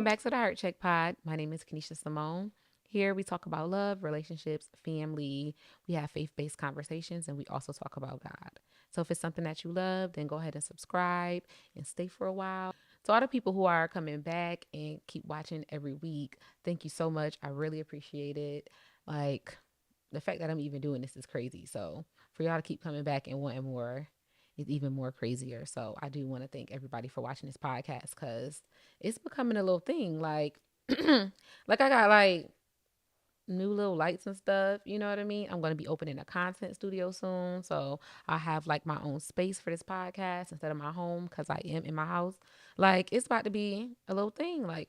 back to the HeartCheckpod. My name is Kenesha Simone. Here we talk about love, relationships, family. We have faith-based conversations, and we also talk about God. So if it's something that you love, then go ahead and subscribe and stay for a while. To all the people who are coming back and keep watching every week, thank you so much. I really appreciate it. Like the fact that I'm even doing this is crazy. So for y'all to keep coming back and wanting more is even more crazier. So I do want to thank everybody for watching this podcast because it's becoming a little thing. Like, like I got like new little lights and stuff. You know what I mean? I'm going to be opening a content studio soon. So I have like my own space for this podcast instead of my home because I am in my house. Like, it's about to be a little thing. Like,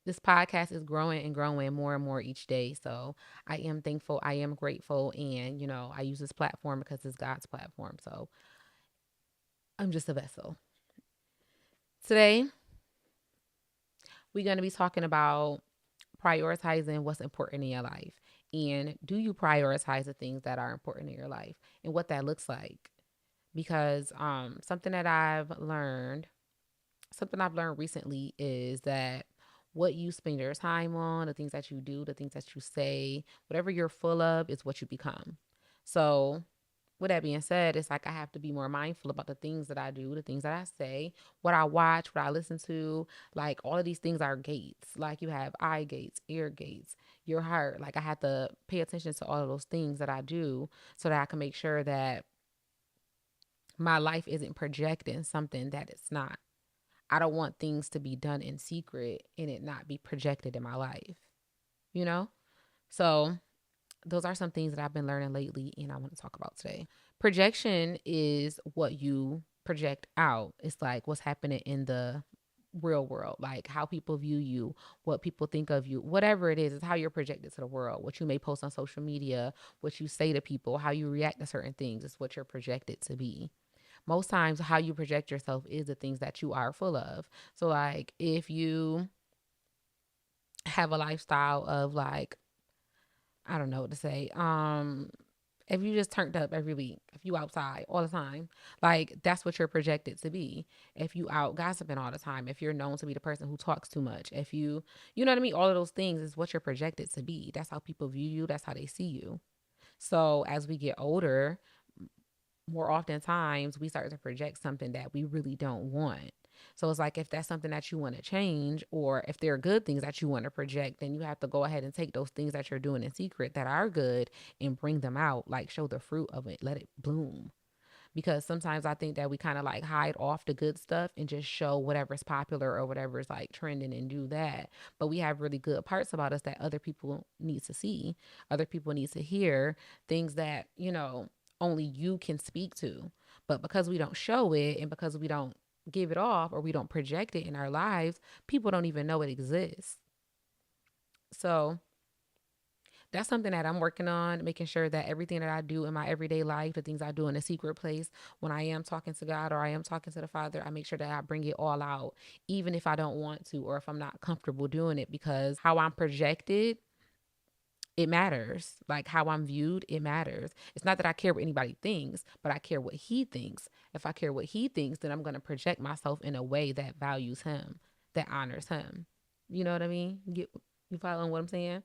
this podcast is growing and growing more and more each day. So I am thankful. I am grateful. And, I use this platform because it's God's platform. So I'm just a vessel. Today, we're going to be talking about prioritizing what's important in your life. And do you prioritize the things that are important in your life and what that looks like? Because something I've learned recently is that what you spend your time on, the things that you do, the things that you say, whatever you're full of is what you become. So with that being said, it's like I have to be more mindful about the things that I do, the things that I say, what I watch, what I listen to. Like all of these things are gates. Like you have eye gates, ear gates, your heart. Like I have to pay attention to all of those things that I do so that I can make sure that my life isn't projecting something that it's not. I don't want things to be done in secret and it not be projected in my life, you know? So those are some things that I've been learning lately and I want to talk about today. Projection is what you project out. It's like what's happening in the real world, like how people view you, what people think of you, whatever it is, it's how you're projected to the world. What you may post on social media, what you say to people, how you react to certain things is what you're projected to be. Most times, how you project yourself is the things that you are full of. So, like, if you have a lifestyle of like I don't know what to say. If you just turned up every week, if you outside all the time, like that's what you're projected to be. If you out gossiping all the time, if you're known to be the person who talks too much, if you know what I mean, all of those things is what you're projected to be. That's how people view you. That's how they see you. So as we get older, more often times we start to project something that we really don't want. So it's like if that's something that you want to change, or if there are good things that you want to project, then you have to go ahead and take those things that you're doing in secret that are good and bring them out, like show the fruit of it, let it bloom. Because sometimes I think that we kind of like hide off the good stuff and just show whatever's popular or whatever's like trending and do that. But we have really good parts about us that other people need to see, other people need to hear, things that, only you can speak to. But because we don't show it and because we don't give it off or we don't project it in our lives, people don't even know it exists. So that's something that I'm working on, making sure that everything that I do in my everyday life, the things I do in a secret place, when I am talking to God or I am talking to the Father, I make sure that I bring it all out, even if I don't want to or if I'm not comfortable doing it, because how I'm projected, it matters. Like how I'm viewed, it matters. It's not that I care what anybody thinks, but I care what He thinks. If I care what He thinks, then I'm going to project myself in a way that values Him, that honors Him. You know what I mean? You following what I'm saying?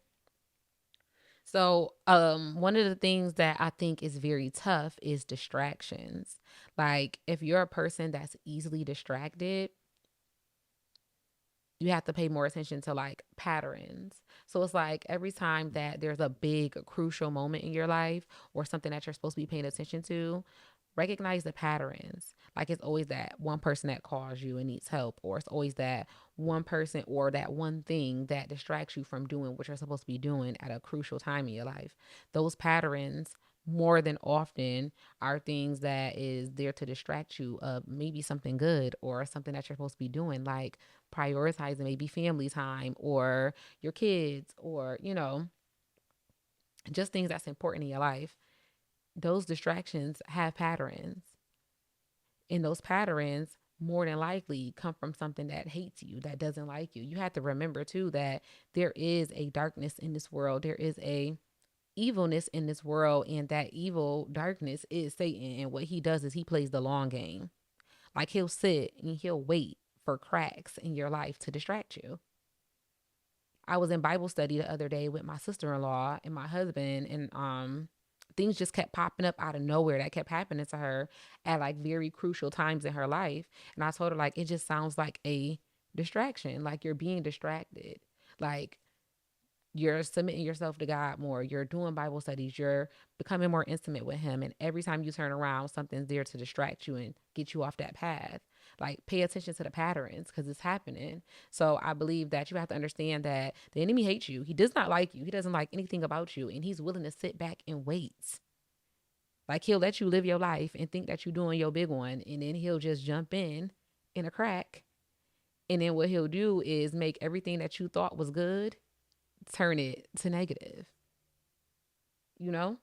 So, one of the things that I think is very tough is distractions. Like, if you're a person that's easily distracted, you have to pay more attention to like patterns. So it's like every time that there's a big crucial moment in your life or something that you're supposed to be paying attention to, recognize the patterns. Like it's always that one person that calls you and needs help, or it's always that one person or that one thing that distracts you from doing what you're supposed to be doing at a crucial time in your life. Those patterns more than often are things that is there to distract you of maybe something good or something that you're supposed to be doing, like prioritizing maybe family time or your kids or just things that's important in your life. Those distractions have patterns, and those patterns more than likely come from something that hates you, that doesn't like you. You have to remember too that there is a darkness in this world. There is a evilness in this world, and that evil darkness is Satan, and what he does is he plays the long game. Like he'll sit and he'll wait for cracks in your life to distract you. I was in Bible study the other day with my sister-in-law and my husband, and things just kept popping up out of nowhere that kept happening to her at like very crucial times in her life. And I told her, like, it just sounds like a distraction, like you're being distracted. Like, you're submitting yourself to God more. You're doing Bible studies. You're becoming more intimate with Him. And every time you turn around, something's there to distract you and get you off that path. Like, pay attention to the patterns because it's happening. So I believe that you have to understand that the enemy hates you. He does not like you. He doesn't like anything about you. And he's willing to sit back and wait. Like, he'll let you live your life and think that you're doing your big one. And then he'll just jump in a crack. And then what he'll do is make everything that you thought was good turn it to negative, you know?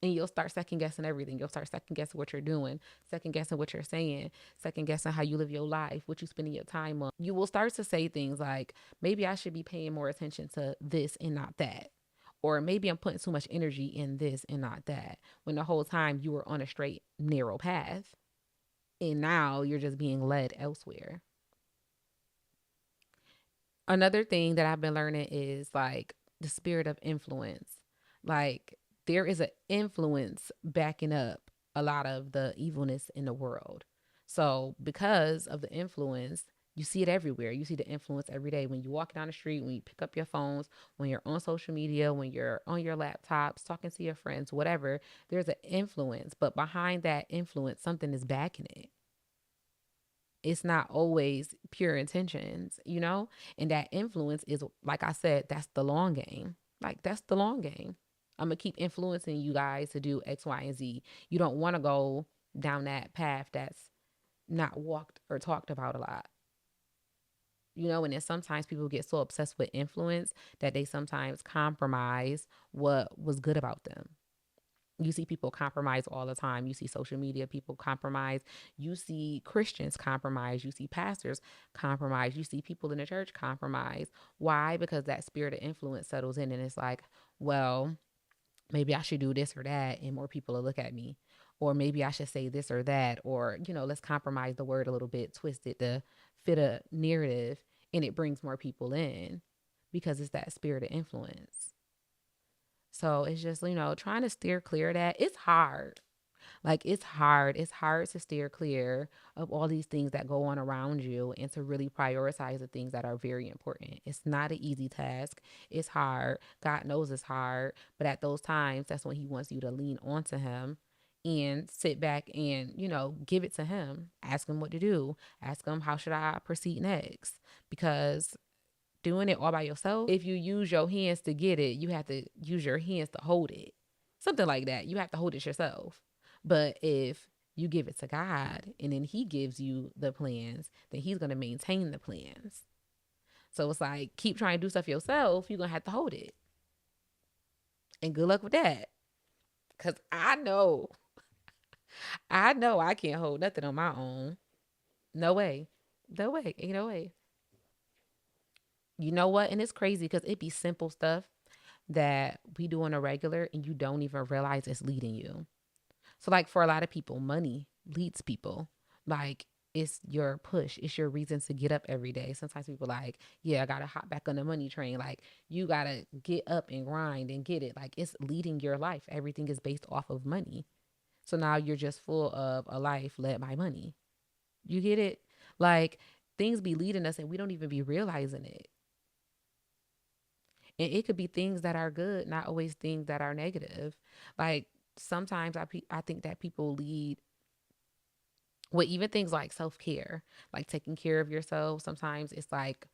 And you'll start second guessing everything. You'll start second guessing what you're doing, second guessing what you're saying, second guessing how you live your life, what you spending your time on. You will start to say things like, maybe I should be paying more attention to this and not that. Or maybe I'm putting too much energy in this and not that. When the whole time you were on a straight, narrow path. And now you're just being led elsewhere. Another thing that I've been learning is like the spirit of influence. Like, there is an influence backing up a lot of the evilness in the world. So because of the influence, you see it everywhere. You see the influence every day when you walk down the street, when you pick up your phones, when you're on social media, when you're on your laptops, talking to your friends, whatever. There's an influence, but behind that influence, something is backing it. It's not always pure intentions, you know? And that influence is, like I said, that's the long game. Like, that's the long game. I'm going to keep influencing you guys to do X, Y, and Z. You don't want to go down that path that's not walked or talked about a lot. You know, and then sometimes people get so obsessed with influence that they sometimes compromise what was good about them. You see people compromise all the time. You see social media people compromise. You see Christians compromise. You see pastors compromise. You see people in the church compromise. Why? Because that spirit of influence settles in and it's like, well, maybe I should do this or that and more people will look at me. Or maybe I should say this or that. Or, you know, let's compromise the word a little bit, twist it to fit a narrative, and it brings more people in because it's that spirit of influence. So it's just, you know, trying to steer clear of that. It's hard. Like, it's hard. It's hard to steer clear of all these things that go on around you and to really prioritize the things that are very important. It's not an easy task. It's hard. God knows it's hard. But at those times, that's when He wants you to lean onto Him and sit back and, you know, give it to Him. Ask Him what to do. Ask Him, how should I proceed next? Because doing it all by yourself, if you use your hands to get it, you have to use your hands to hold it. Something like that. You have to hold it yourself. But if you give it to God and then He gives you the plans, then He's going to maintain the plans. So it's like, keep trying to do stuff yourself, you're going to have to hold it. And good luck with that. Because I know I can't hold nothing on my own. No way. No way. Ain't no way. You know what? And it's crazy because it be simple stuff that we do on a regular and you don't even realize it's leading you. So, like, for a lot of people, money leads people. Like, it's your push, it's your reason to get up every day. Sometimes people like, yeah, I gotta hop back on the money train. Like, you gotta get up and grind and get it. Like, it's leading your life. Everything is based off of money. So now you're just full of a life led by money. You get it? Like, things be leading us and we don't even be realizing it. And it could be things that are good, not always things that are negative. Like, sometimes I think that people lead with even things like self-care, like taking care of yourself. Sometimes it's like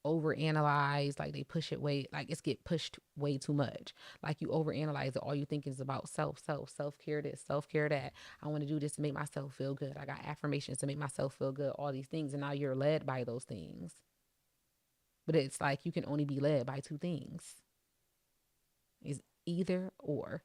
overanalyze, like they push it way, like it's get pushed way too much. Like, you overanalyze it. All you think is about self-care this, self-care that. I want to do this to make myself feel good. I got affirmations to make myself feel good, all these things. And now you're led by those things. But it's like you can only be led by two things. It's either or.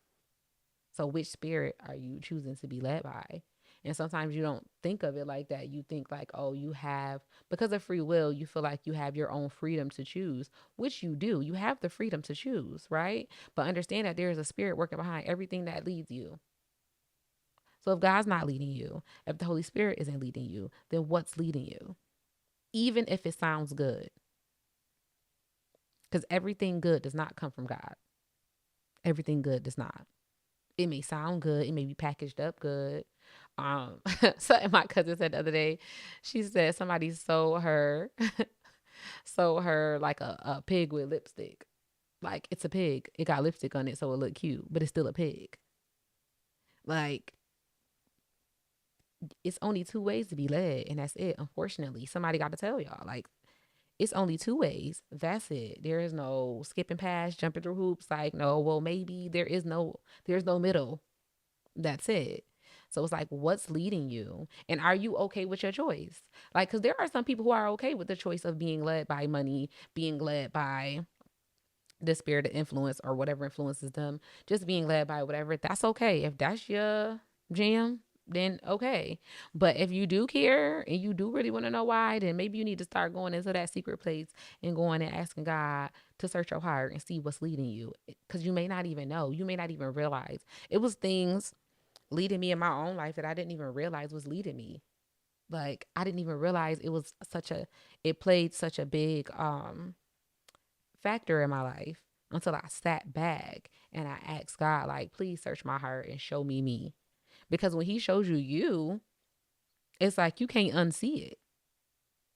So which spirit are you choosing to be led by? And sometimes you don't think of it like that. You think like, oh, you have, because of free will, you feel like you have your own freedom to choose, which you do. You have the freedom to choose, right? But understand that there is a spirit working behind everything that leads you. So if God's not leading you, if the Holy Spirit isn't leading you, then what's leading you? Even if it sounds good. Because everything good does not come from God. Everything good does not. It may sound good. It may be packaged up good. So my cousin said the other day, she said somebody sold her, sold her like a pig with lipstick. Like it's a pig. It got lipstick on it, so it looked cute, but it's still a pig. Like it's only two ways to be led, and that's it. Unfortunately, somebody got to tell y'all. Like it's only two ways. That's it. There is no skipping past, jumping through hoops. Like no, well maybe there's no middle. That's it. So it's like, what's leading you? And are you okay with your choice? Like, because there are some people who are okay with the choice of being led by money, being led by the spirit of influence or whatever influences them, just being led by whatever. That's okay. If that's your jam, then okay. But if you do care and you do really want to know why, then maybe you need to start going into that secret place and going and asking God to search your heart and see what's leading you. Because you may not even know. You may not even realize. It was things leading me in my own life that I didn't even realize was leading me. Like I didn't even realize it played such a big factor in my life until I sat back and I asked God, like, please search my heart and show me me. Because when he shows you you, it's like you can't unsee it.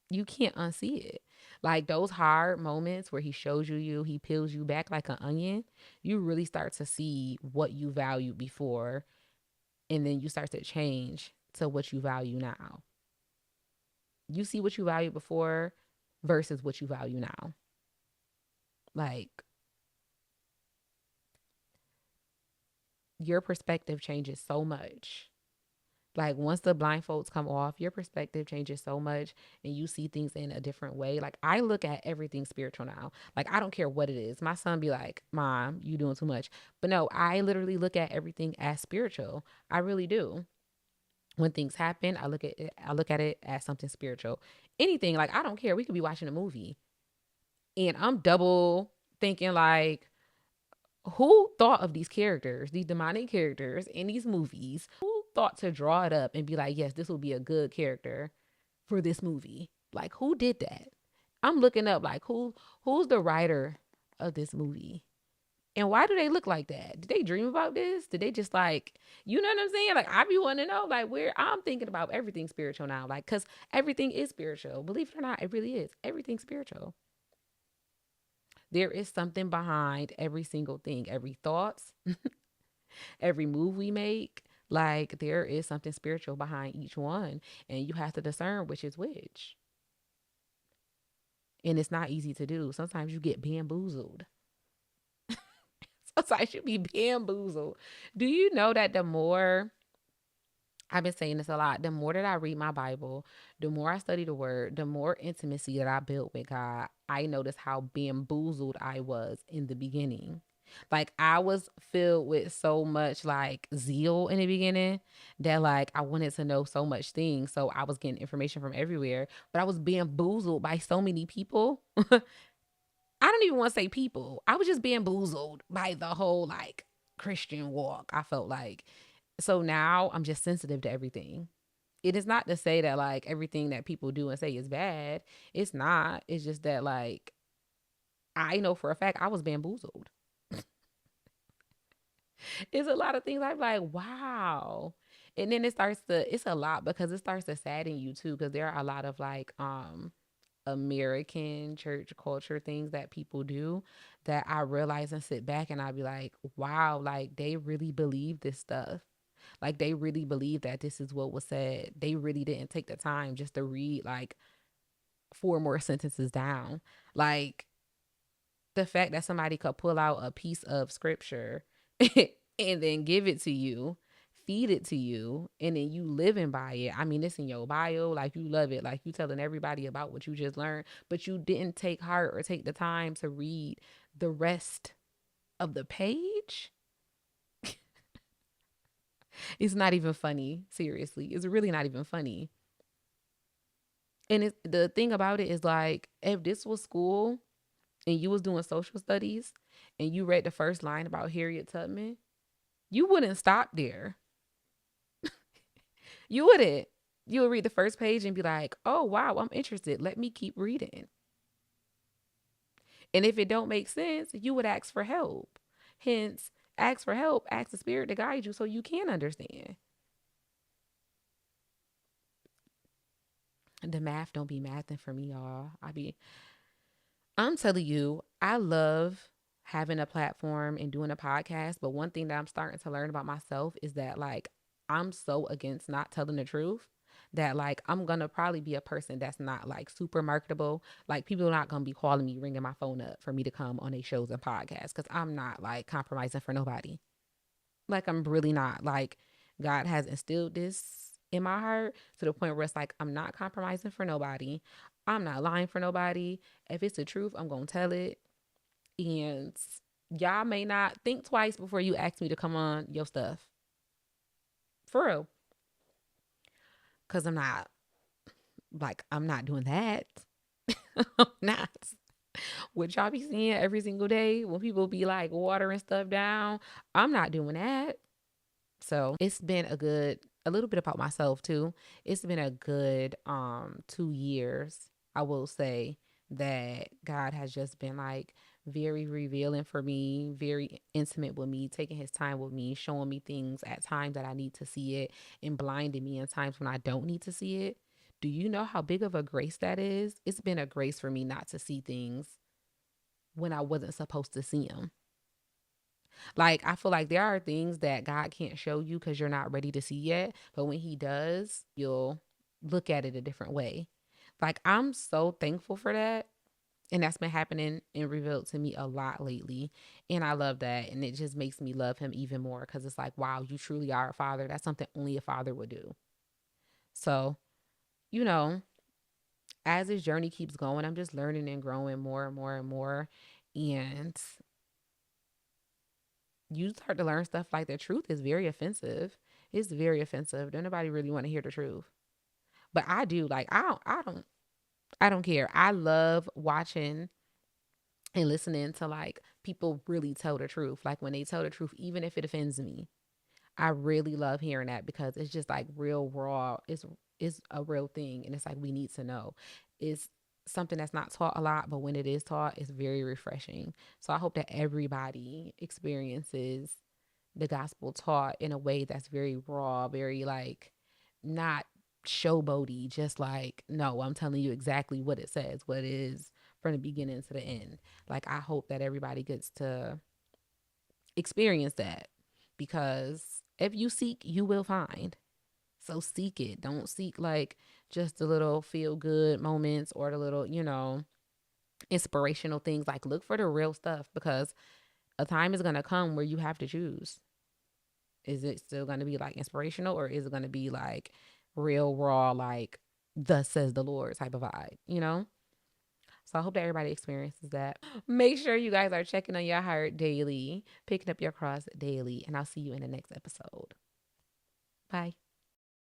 You can't unsee it. Like those hard moments where he shows you you, he peels you back like an onion, you really start to see what you valued before, and then you start to change to what you value now. You see what you value before versus what you value now. Like your perspective changes so much. Like once the blindfolds come off, your perspective changes so much and you see things in a different way. Like I look at everything spiritual now. Like I don't care what it is. My son be like, "Mom, you doing too much." But no, I literally look at everything as spiritual. I really do. When things happen, I look at it as something spiritual. Anything, like I don't care. We could be watching a movie and I'm double thinking like, who thought of these characters, these demonic characters in these movies? Who thought to draw it up and be like, yes, this will be a good character for this movie? Like, who did that? I'm looking up like who's the writer of this movie? And why do they look like that? Did they dream about this? Did they just like, you know what I'm saying? Like, I be wanting to know, like, where I'm thinking about everything spiritual now. Like, because everything is spiritual. Believe it or not, it really is. Everything's spiritual. There is something behind every single thing, every thoughts, every move we make. Like there is something spiritual behind each one, and you have to discern which is which. And it's not easy to do. Sometimes you get bamboozled. Sometimes you be bamboozled. Do you know that the more I've been saying this a lot. The more that I read my Bible, the more I study the word, the more intimacy that I built with God, I noticed how bamboozled I was in the beginning. Like I was filled with so much like zeal in the beginning that like I wanted to know so much things. So I was getting information from everywhere, but I was bamboozled by so many people. I don't even want to say people. I was just bamboozled by the whole like Christian walk. I felt like so now I'm just sensitive to everything. It is not to say that like everything that people do and say is bad. It's not. It's just that like I know for a fact I was bamboozled. It's a lot of things I'm like, wow. And then it's a lot because it starts to sadden you too, because there are a lot of like American church culture things that people do that I realize and sit back and I be like, wow, like they really believe this stuff. Like they really believe that this is what was said. They really didn't take the time just to read like four more sentences down. Like the fact that somebody could pull out a piece of scripture and then give it to you, feed it to you, and then you living by it. I mean, it's in your bio, like you love it, like you telling everybody about what you just learned, but you didn't take heart or take the time to read the rest of the page. It's not even funny. Seriously, it's really not even funny. And the thing about it is like, if this was school and you was doing social studies and you read the first line about Harriet Tubman, you wouldn't stop there. You wouldn't. You would read the first page and be like, oh, wow, I'm interested. Let me keep reading. And if it don't make sense, you would ask for help. Hence, ask for help, ask the spirit to guide you so you can understand. The math don't be mathing for me, y'all. I'm telling you, I love having a platform and doing a podcast, but one thing that I'm starting to learn about myself is that like I'm so against not telling the truth that like I'm gonna probably be a person that's not like super marketable. Like people are not gonna be calling me, ringing my phone up for me to come on their shows and podcasts because I'm not like compromising for nobody. Like I'm really not. Like God has instilled this in my heart to the point where it's like I'm not compromising for nobody. I'm not lying for nobody. If it's the truth, I'm gonna tell it. And y'all may not think twice before you ask me to come on your stuff. For real. Cause I'm not doing that. I'm not. What y'all be seeing every single day when people be like watering stuff down, I'm not doing that. So it's been a little bit about myself too. It's been a good 2 years, I will say, that God has just been like very revealing for me, very intimate with me, taking his time with me, showing me things at times that I need to see it and blinding me in times when I don't need to see it. Do you know how big of a grace that is? It's been a grace for me not to see things when I wasn't supposed to see them. Like, I feel like there are things that God can't show you because you're not ready to see yet. But when He does, you'll look at it a different way. Like, I'm so thankful for that. And that's been happening and revealed to me a lot lately. And I love that. And it just makes me love Him even more because it's like, wow, you truly are a father. That's something only a father would do. So, you know, as this journey keeps going, I'm just learning and growing more and more and more. And you start to learn stuff like the truth is very offensive. It's very offensive. Don't nobody really want to hear the truth. But I do. Like I don't care. I love watching and listening to like people really tell the truth. Like when they tell the truth, even if it offends me. I really love hearing that because it's just like real raw. It's a real thing and it's like we need to know. It's something that's not taught a lot, but when it is taught, it's very refreshing. So I hope that everybody experiences the gospel taught in a way that's very raw, very like not showboaty, just like, no, I'm telling you exactly what it says, what it is from the beginning to the end. Like, I hope that everybody gets to experience that because if you seek, you will find. So seek it. Don't seek like just the little feel good moments or the little, inspirational things. Like, look for the real stuff because a time is going to come where you have to choose. Is it still going to be like inspirational or is it going to be like real raw, like thus says the Lord type of vibe, you know? So I hope that everybody experiences that. Make sure you guys are checking on your heart daily, picking up your cross daily, and I'll see you in the next episode. Bye.